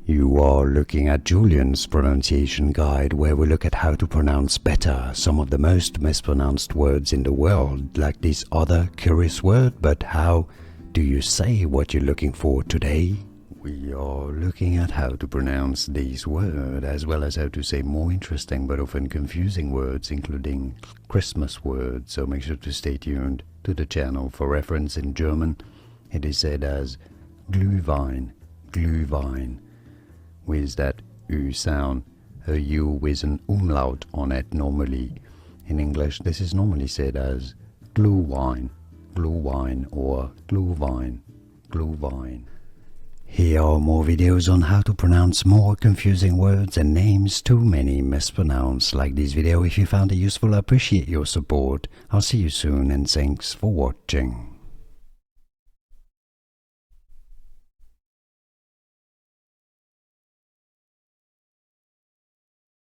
You are looking at Julian's pronunciation guide, where we look at how to pronounce better some of the most mispronounced words in the world, like this other curious word. But how do you say what you're looking for today? We are looking at how to pronounce these words, as well as how to say more interesting but often confusing words, including Christmas words, so make sure to stay tuned to the channel. For reference, in German it is said as Glühwein, Glühwein, with that U sound, a U with an umlaut on it normally. In English this is normally said as Glühwein, Glühwein, or Glühwein, Glühwein. Here are more videos on how to pronounce more confusing words and names too many mispronounced. Like this video if you found it useful. I appreciate your support. I'll see you soon, and thanks for watching.